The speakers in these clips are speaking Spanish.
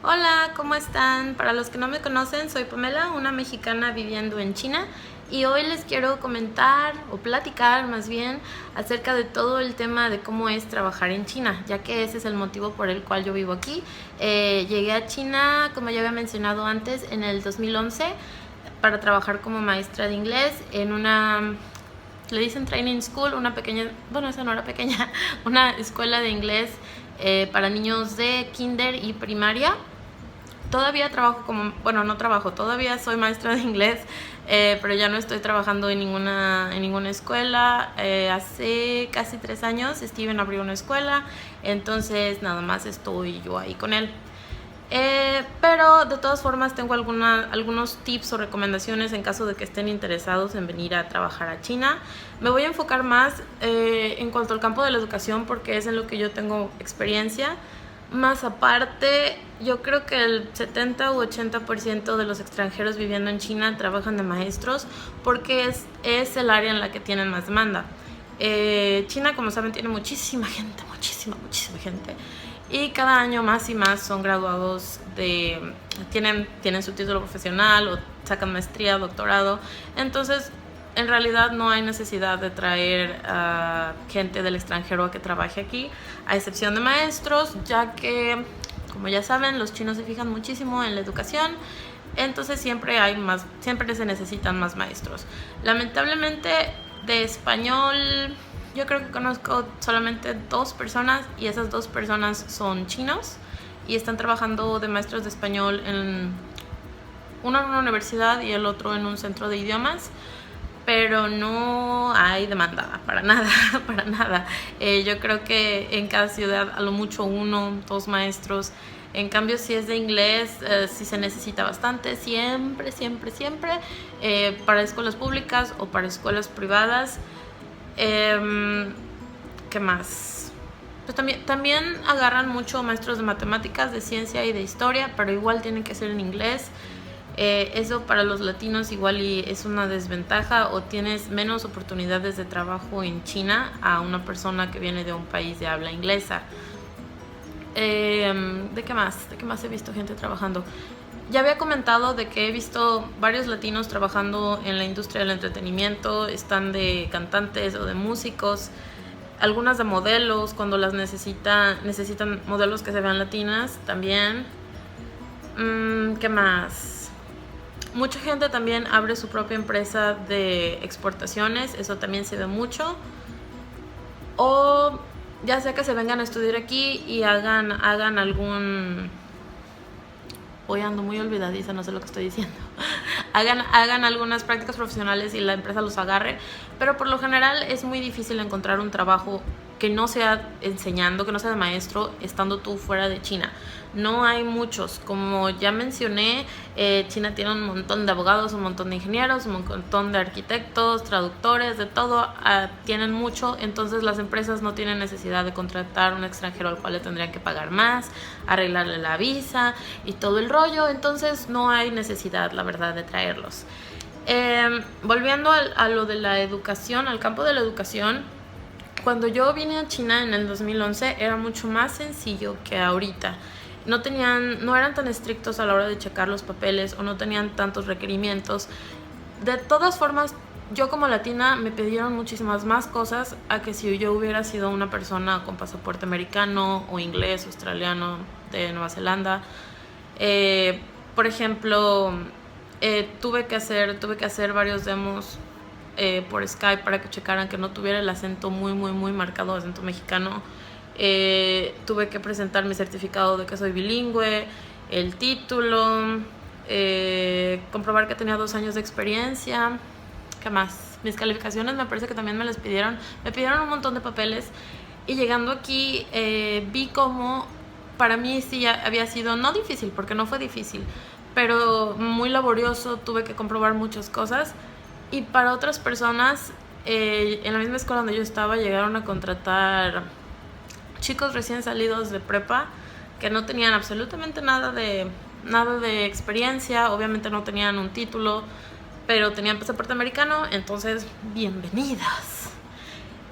Hola, ¿cómo están? Para los que no me conocen, soy Pamela, una mexicana viviendo en China, y hoy les quiero comentar o platicar más bien acerca de todo el tema de cómo es trabajar en China, ya que ese es el motivo por el cual yo vivo aquí. Llegué a China, como ya había mencionado antes, en el 2011 para trabajar como maestra de inglés en una, le dicen training school, una pequeña, bueno, esa no era pequeña, una escuela de inglés para niños de kinder y primaria. Todavía trabajo como, bueno, no trabajo, todavía soy maestra de inglés, pero ya no estoy trabajando en ninguna escuela. Hace casi 3 años Steven abrió una escuela, entonces nada más estoy yo ahí con él. Pero de todas formas tengo algunos tips o recomendaciones en caso de que estén interesados en venir a trabajar a China. Me voy a enfocar más en cuanto al campo de la educación porque es en lo que yo tengo experiencia. Más aparte, yo creo que el 70 u 80% de los extranjeros viviendo en China trabajan de maestros porque es el área en la que tienen más demanda. China, como saben, tiene muchísima gente, muchísima gente. Y cada año más y más son graduados tienen su título profesional o sacan maestría, doctorado. Entonces, en realidad no hay necesidad de traer gente del extranjero a que trabaje aquí, a excepción de maestros, ya que, como ya saben, los chinos se fijan muchísimo en la educación. Entonces siempre se necesitan más maestros. Lamentablemente, de español yo creo que conozco solamente 2 personas, y esas 2 personas son chinos y están trabajando de maestros de español, uno en una universidad y el otro en un centro de idiomas, pero no hay demanda para nada, para nada. Yo creo que en cada ciudad a lo mucho 1, 2 maestros. En cambio, si es de inglés, sí se necesita bastante, siempre, para escuelas públicas o para escuelas privadas. ¿Qué más? Pues también agarran mucho maestros de matemáticas, de ciencia y de historia, pero igual tienen que ser en inglés. Eso para los latinos igual y es una desventaja, o tienes menos oportunidades de trabajo en China a una persona que viene de un país de habla inglesa. ¿De qué más? ¿De qué más he visto gente trabajando? Ya había comentado de que he visto varios latinos trabajando en la industria del entretenimiento, están de cantantes o de músicos, algunas de modelos cuando necesitan modelos que se vean latinas también. ¿Qué más? Mucha gente también abre su propia empresa de exportaciones, eso también se ve mucho. O ya sea que se vengan a estudiar aquí y hagan algún... Hoy ando muy olvidadiza, no sé lo que estoy diciendo. hagan algunas prácticas profesionales y la empresa los agarre, pero por lo general es muy difícil encontrar un trabajo que no sea enseñando, que no sea de maestro, estando tú fuera de China. No hay muchos, como ya mencioné. China tiene un montón de abogados, un montón de ingenieros, un montón de arquitectos, traductores, de todo, tienen mucho. Entonces las empresas no tienen necesidad de contratar a un extranjero al cual le tendrían que pagar más, arreglarle la visa y todo el rollo. Entonces no hay necesidad, la verdad, de traerlos. Volviendo a lo de la educación, al campo de la educación, cuando yo vine a China en el 2011 era mucho más sencillo que ahorita. No eran tan estrictos a la hora de checar los papeles, o no tenían tantos requerimientos. De todas formas, yo como latina me pidieron muchísimas más cosas a que si yo hubiera sido una persona con pasaporte americano o inglés, australiano, de Nueva Zelanda. Por ejemplo, tuve que hacer varios demos por Skype para que checaran que no tuviera el acento muy marcado, acento mexicano. Tuve que presentar mi certificado de que soy bilingüe, el título, comprobar que tenía 2 años de experiencia. ¿Qué más? Mis calificaciones me parece que también me las pidieron. Me pidieron un montón de papeles, y llegando aquí vi como para mí sí había sido, no difícil, porque no fue difícil, pero muy laborioso. Tuve que comprobar muchas cosas. Y para otras personas, en la misma escuela donde yo estaba, llegaron a contratar chicos recién salidos de prepa que no tenían absolutamente nada de experiencia. Obviamente no tenían un título, pero tenían pasaporte americano, entonces bienvenidas.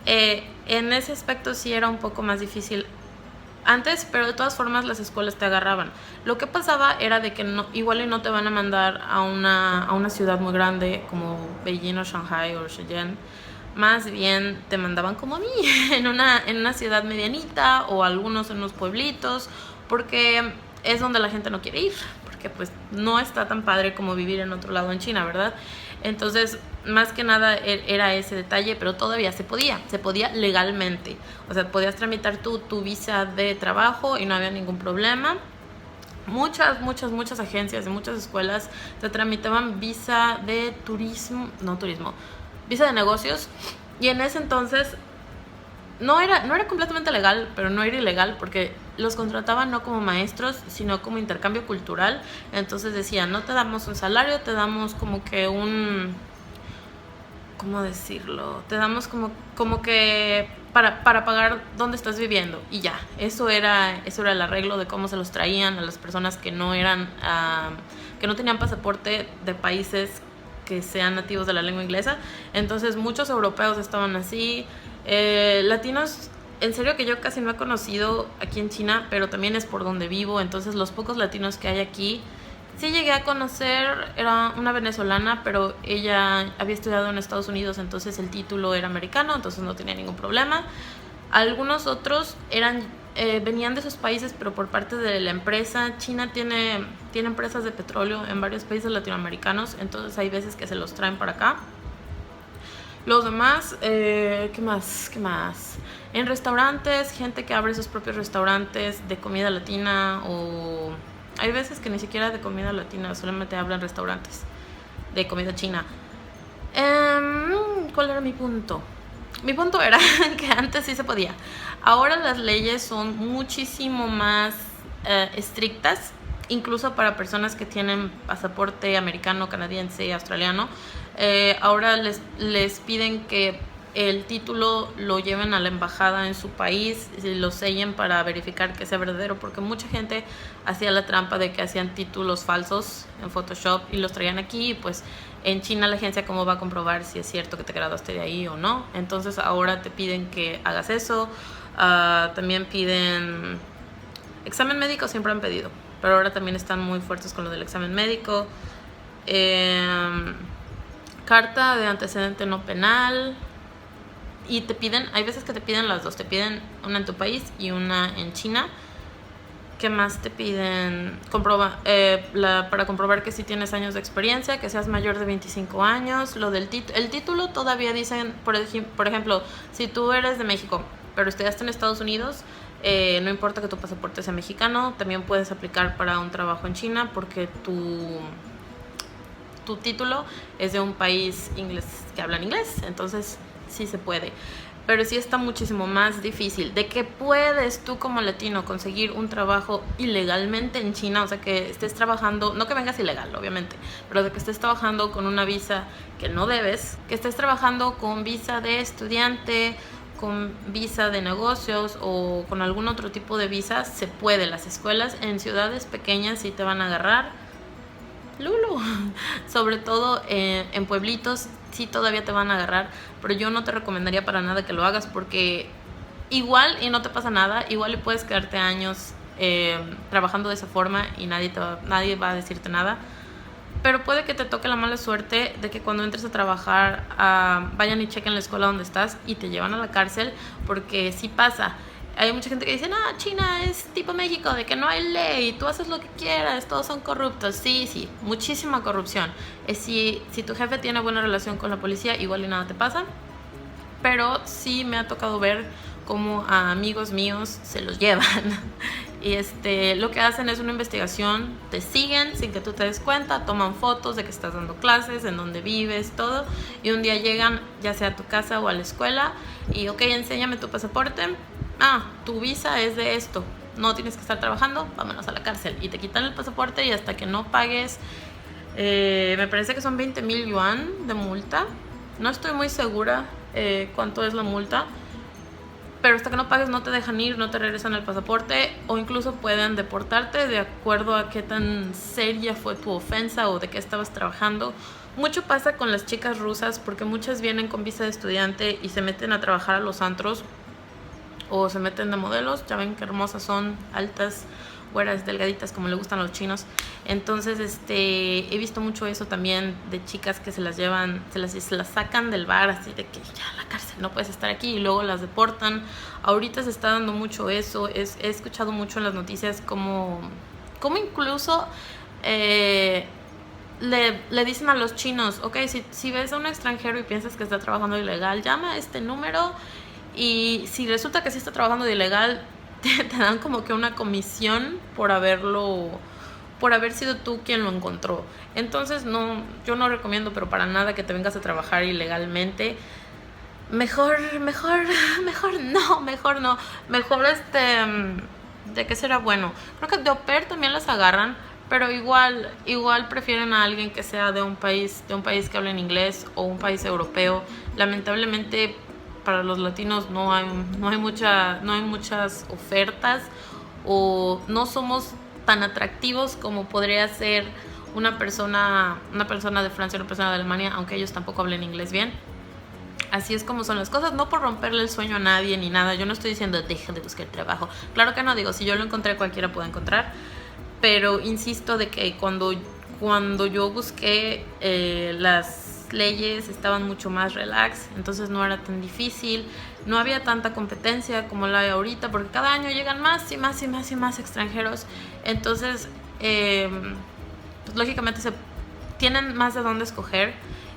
En ese aspecto sí era un poco más difícil antes, pero de todas formas las escuelas te agarraban. Lo que pasaba era de que igual y no te van a mandar a una ciudad muy grande como Beijing o Shanghai o Shenzhen. Más bien te mandaban como a mí, en una ciudad medianita o algunos en unos pueblitos, porque es donde la gente no quiere ir, porque pues no está tan padre como vivir en otro lado en China, ¿verdad? Entonces, más que nada era ese detalle, pero todavía se podía legalmente. O sea, podías tramitar tu visa de trabajo y no había ningún problema. Muchas agencias de muchas escuelas te tramitaban visa de visa de negocios. Y en ese entonces no era completamente legal, pero no era ilegal, porque los contrataban no como maestros, sino como intercambio cultural. Entonces decían, no te damos un salario, te damos como que ¿cómo decirlo? Te damos como que para pagar dónde estás viviendo, y ya. Eso era el arreglo de cómo se los traían a las personas que no tenían pasaporte de países que sean nativos de la lengua inglesa. Entonces muchos europeos estaban así, latinos. En serio que yo casi no he conocido aquí en China, pero también es por donde vivo. Entonces los pocos latinos que hay aquí, sí llegué a conocer, era una venezolana, pero ella había estudiado en Estados Unidos, entonces el título era americano, entonces no tenía ningún problema. Algunos otros venían de esos países, pero por parte de la empresa. China tiene empresas de petróleo en varios países latinoamericanos, entonces hay veces que se los traen para acá. Los demás, ¿qué más? En restaurantes, gente que abre sus propios restaurantes de comida latina, o hay veces que ni siquiera de comida latina, solamente abren restaurantes de comida china. ¿Cuál era mi punto? Mi punto era que antes sí se podía. Ahora las leyes son muchísimo más estrictas, incluso para personas que tienen pasaporte americano, canadiense, australiano. Ahora les piden que el título lo lleven a la embajada en su país y lo sellen para verificar que sea verdadero, porque mucha gente hacía la trampa de que hacían títulos falsos en Photoshop y los traían aquí, y pues en China la agencia cómo va a comprobar si es cierto que te graduaste de ahí o no. Entonces ahora te piden que hagas eso. También piden examen médico, siempre han pedido, pero ahora también están muy fuertes con lo del examen médico. Carta de antecedente no penal. Y te piden, hay veces que te piden las dos, te piden una en tu país y una en China. ¿Qué más te piden? Para comprobar que sí tienes años de experiencia, que seas mayor de 25 años. Lo del el título todavía dicen, por ejemplo, si tú eres de México, pero estudiaste en Estados Unidos, no importa que tu pasaporte sea mexicano, también puedes aplicar para un trabajo en China, porque tu título es de un país que hablan inglés, entonces sí se puede. Pero sí está muchísimo más difícil. De que puedes tú como latino conseguir un trabajo ilegalmente en China, o sea, que estés trabajando, no que vengas ilegal, obviamente, pero de que estés trabajando con una visa que no debes, que estés trabajando con visa de estudiante, con visa de negocios o con algún otro tipo de visa, se puede. Las escuelas en ciudades pequeñas sí te van a agarrar. Lulu, sobre todo en pueblitos sí todavía te van a agarrar, pero yo no te recomendaría para nada que lo hagas, porque igual y no te pasa nada, igual y puedes quedarte años trabajando de esa forma y nadie va a decirte nada, pero puede que te toque la mala suerte de que cuando entres a trabajar vayan y chequen la escuela donde estás y te llevan a la cárcel, porque sí pasa. Hay mucha gente que dice, no, China es tipo México, de que no hay ley, tú haces lo que quieras, todos son corruptos. Sí, muchísima corrupción. Si tu jefe tiene buena relación con la policía, igual y nada te pasa. Pero sí me ha tocado ver cómo a amigos míos se los llevan. Y lo que hacen es una investigación, te siguen sin que tú te des cuenta, toman fotos de que estás dando clases, en dónde vives, todo. Y un día llegan, ya sea a tu casa o a la escuela, y ok, enséñame tu pasaporte. Tu visa es de esto, no tienes que estar trabajando, vámonos a la cárcel. Y te quitan el pasaporte y hasta que no pagues, me parece que son 20,000 yuan de multa. No estoy muy segura cuánto es la multa, pero hasta que no pagues no te dejan ir, no te regresan el pasaporte, o incluso pueden deportarte de acuerdo a qué tan seria fue tu ofensa o de qué estabas trabajando. Mucho pasa con las chicas rusas, porque muchas vienen con visa de estudiante y se meten a trabajar a los antros o se meten de modelos. Ya ven qué hermosas son, altas, güeras, delgaditas, como le gustan a los chinos. Entonces he visto mucho eso también de chicas que se las llevan, se las sacan del bar, así de que ya a la cárcel, no puedes estar aquí, y luego las deportan. Ahorita se está dando mucho eso. He escuchado mucho en las noticias como incluso le dicen a los chinos, ok, si ves a un extranjero y piensas que está trabajando ilegal, llama a este número, y si resulta que sí está trabajando de ilegal, te dan como que una comisión por haber sido tú quien lo encontró. Entonces yo no recomiendo, pero para nada, que te vengas a trabajar ilegalmente. Mejor no. Mejor ¿de qué será bueno? Creo que de au pair también las agarran, pero igual prefieren a alguien que sea de un país que hable en inglés, o un país europeo. Lamentablemente para los latinos no hay muchas ofertas, o no somos tan atractivos como podría ser una persona de Francia, una persona de Alemania, aunque ellos tampoco hablen inglés bien. Así es como son las cosas, no por romperle el sueño a nadie ni nada. Yo no estoy diciendo deja de buscar trabajo, claro que no. Digo, si yo lo encontré, cualquiera puede encontrar, pero insisto de que cuando yo busqué, las leyes estaban mucho más relax, entonces no era tan difícil, no había tanta competencia como la hay ahorita, porque cada año llegan más y más y más y más extranjeros. Entonces pues lógicamente tienen más de dónde escoger.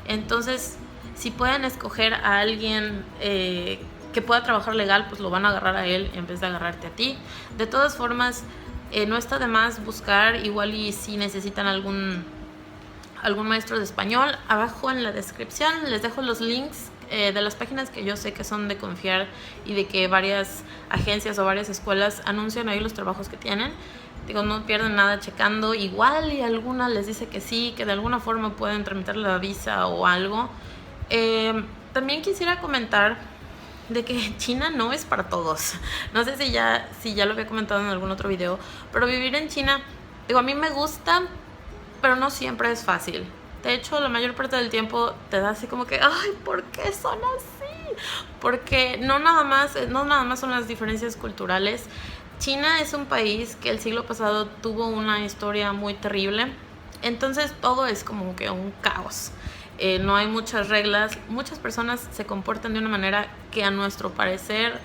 Entonces, si pueden escoger a alguien que pueda trabajar legal, pues lo van a agarrar a él en vez de agarrarte a ti. De todas formas, no está de más buscar, igual y si necesitan algún maestro de español. Abajo en la descripción les dejo los links de las páginas que yo sé que son de confiar, y de que varias agencias o varias escuelas anuncian ahí los trabajos que tienen. Digo, no pierden nada checando. Igual y alguna les dice que sí, que de alguna forma pueden tramitar la visa o algo. También quisiera comentar de que China no es para todos. No sé si ya lo había comentado en algún otro video, pero vivir en China, digo, a mí me gusta, pero no siempre es fácil. De hecho, la mayor parte del tiempo te da así como que, ay, ¿por qué son así? Porque no nada más son las diferencias culturales. China es un país que el siglo pasado tuvo una historia muy terrible, entonces todo es como que un caos. No hay muchas reglas, muchas personas se comportan de una manera que a nuestro parecer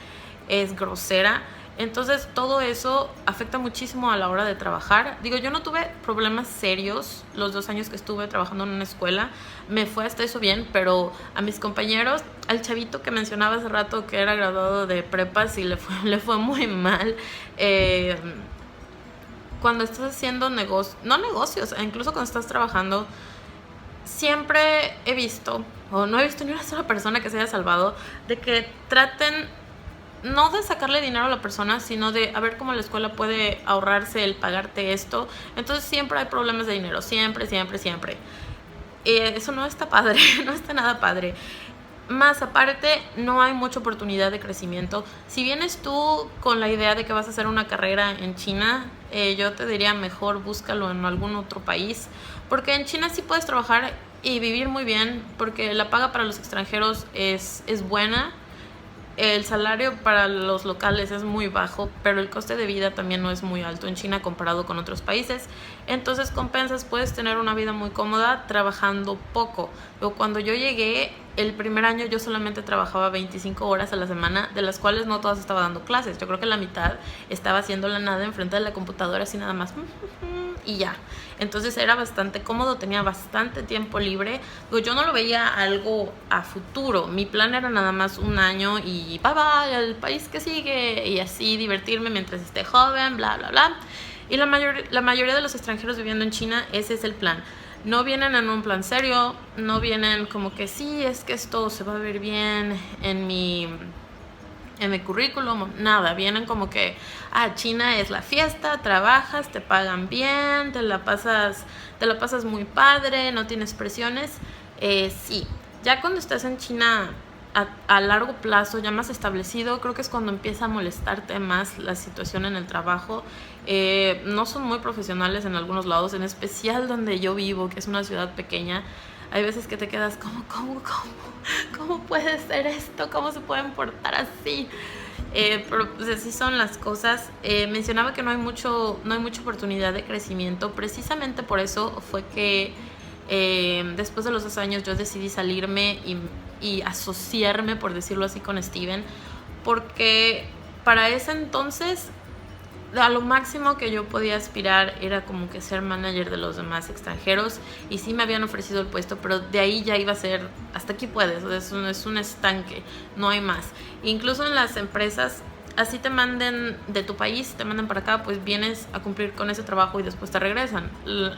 es grosera. Entonces todo eso afecta muchísimo a la hora de trabajar. Digo, yo no tuve problemas serios los 2 años que estuve trabajando en una escuela, me fue hasta eso bien, pero a mis compañeros, al chavito que mencionaba hace rato que era graduado de prepa, sí le fue muy mal. Cuando estás haciendo negocios, incluso cuando estás trabajando, siempre he visto, o no he visto ni una sola persona que se haya salvado, de que traten no de sacarle dinero a la persona, sino de a ver cómo la escuela puede ahorrarse el pagarte esto. Entonces siempre hay problemas de dinero, siempre. Eso no está padre, no está nada padre. Más aparte, no hay mucha oportunidad de crecimiento. Si vienes tú con la idea de que vas a hacer una carrera en China, yo te diría mejor búscalo en algún otro país, porque en China sí puedes trabajar y vivir muy bien, porque la paga para los extranjeros es buena. El salario para los locales es muy bajo, pero el coste de vida también no es muy alto en China comparado con otros países. Entonces compensas, puedes tener una vida muy cómoda trabajando poco. Pero cuando yo llegué, el primer año yo solamente trabajaba 25 horas a la semana, de las cuales no todas estaba dando clases. Yo creo que la mitad estaba haciendo la nada enfrente de la computadora, así nada más y ya. Entonces era bastante cómodo, tenía bastante tiempo libre. Yo no lo veía algo a futuro, mi plan era nada más 1 año y bye bye al país que sigue, y así divertirme mientras esté joven, bla bla bla. Y la mayoría de los extranjeros viviendo en China, ese es el plan. No vienen en un plan serio, no vienen como que sí, es que esto se va a ver bien en mi currículum, nada. Vienen como que China es la fiesta, trabajas, te pagan bien, te la pasas muy padre, no tienes presiones. Sí, ya cuando estás en China a largo plazo, ya más establecido, creo que es cuando empieza a molestarte más la situación en el trabajo. No son muy profesionales en algunos lados, en especial donde yo vivo, que es una ciudad pequeña. Hay veces que te quedas como, ¿cómo puede ser esto? ¿Cómo se pueden portar así? pero pues así son las cosas. Mencionaba que no hay mucha oportunidad de crecimiento. Precisamente por eso fue que después de los 2 años yo decidí salirme y asociarme, por decirlo así, con Steven, porque para ese entonces a lo máximo que yo podía aspirar era como que ser manager de los demás extranjeros, y sí me habían ofrecido el puesto, pero de ahí ya iba a ser hasta aquí puedes, es un estanque, no hay más. Incluso en las empresas, así te manden de tu país, te mandan para acá, pues vienes a cumplir con ese trabajo y después te regresan.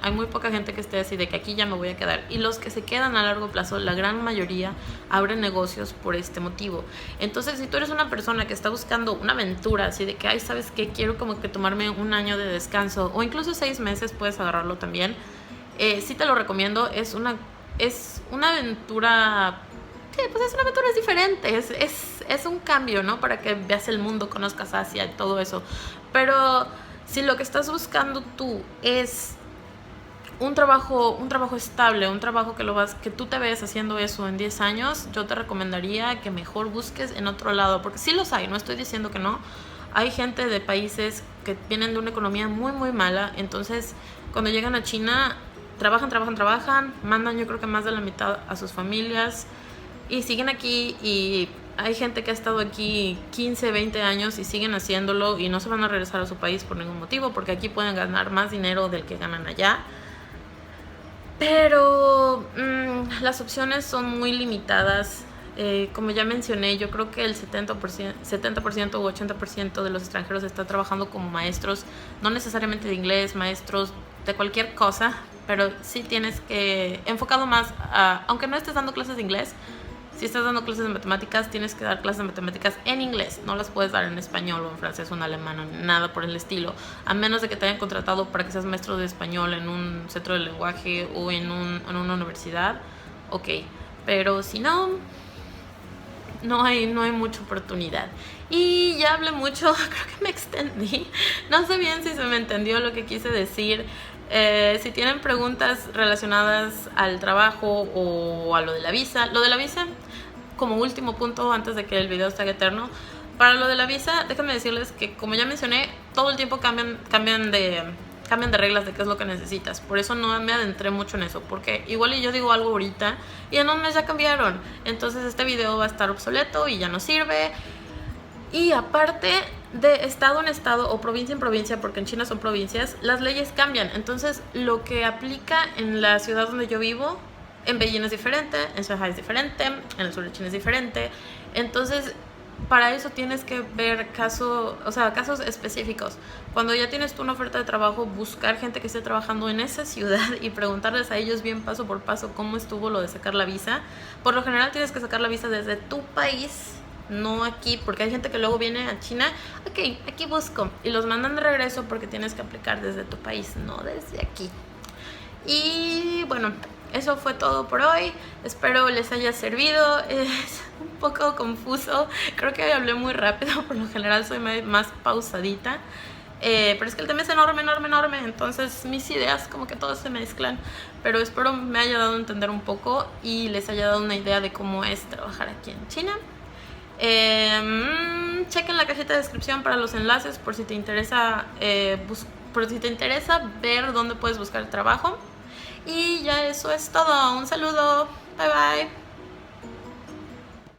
Hay muy poca gente que esté así de que aquí ya me voy a quedar, y los que se quedan a largo plazo, la gran mayoría abren negocios por este motivo. Entonces, si tú eres una persona que está buscando una aventura así de que, ay, ¿sabes qué? Quiero como que tomarme un año de descanso, o incluso 6 meses, puedes agarrarlo también. Sí te lo recomiendo. Es una aventura. Sí, pues es una aventura, es diferente, es un cambio, ¿no? Para que veas el mundo, conozcas Asia y todo eso. Pero si lo que estás buscando tú es un trabajo estable, un trabajo que tú te ves haciendo eso en 10 años, yo te recomendaría que mejor busques en otro lado, porque sí los hay, no estoy diciendo que no. Hay gente de países que vienen de una economía muy, muy mala, entonces cuando llegan a China, trabajan, mandan yo creo que más de la mitad a sus familias, y siguen aquí, y hay gente que ha estado aquí 15, 20 años y siguen haciéndolo y no se van a regresar a su país por ningún motivo, porque aquí pueden ganar más dinero del que ganan allá. Pero las opciones son muy limitadas. Como ya mencioné, yo creo que el 70% u 80% de los extranjeros está trabajando como maestros, no necesariamente de inglés, maestros de cualquier cosa, pero sí tienes que enfocado más aunque no estés dando clases de inglés, si estás dando clases de matemáticas, tienes que dar clases de matemáticas en inglés. No las puedes dar en español o en francés o en alemán o nada por el estilo, a menos de que te hayan contratado para que seas maestro de español en un centro de lenguaje o en una universidad. Ok, pero si no, no hay mucha oportunidad. Y ya hablé mucho, creo que me extendí. No sé bien si se me entendió lo que quise decir. Si tienen preguntas relacionadas al trabajo o a lo de la visa, como último punto antes de que el video se haga eterno, para lo de la visa, déjenme decirles que, como ya mencioné, todo el tiempo cambian de reglas de qué es lo que necesitas. Por eso no me adentré mucho en eso, porque igual y yo digo algo ahorita y en un mes ya cambiaron, entonces este video va a estar obsoleto y ya no sirve. Y aparte, de estado en estado o provincia en provincia, porque en China son provincias, las leyes cambian. Entonces lo que aplica en la ciudad donde yo vivo, en Beijing es diferente, en Shanghai es diferente, en el sur de China es diferente. Entonces, para eso tienes que ver casos específicos. Cuando ya tienes tú una oferta de trabajo, buscar gente que esté trabajando en esa ciudad y preguntarles a ellos bien paso por paso cómo estuvo lo de sacar la visa. Por lo general tienes que sacar la visa desde tu país, no aquí, porque hay gente que luego viene a China, ok, aquí busco, y los mandan de regreso porque tienes que aplicar desde tu país, no desde aquí. Y bueno, eso fue todo por hoy. Espero les haya servido. Es un poco confuso. Creo que hablé muy rápido. Por lo general soy más pausadita. Pero es que el tema es enorme. Entonces mis ideas como que todas se mezclan. Pero espero me haya dado a entender un poco y les haya dado una idea de cómo es trabajar aquí en China. Chequen la cajita de descripción para los enlaces por si te interesa ver dónde puedes buscar el trabajo. Y ya eso es todo. Un saludo. Bye bye.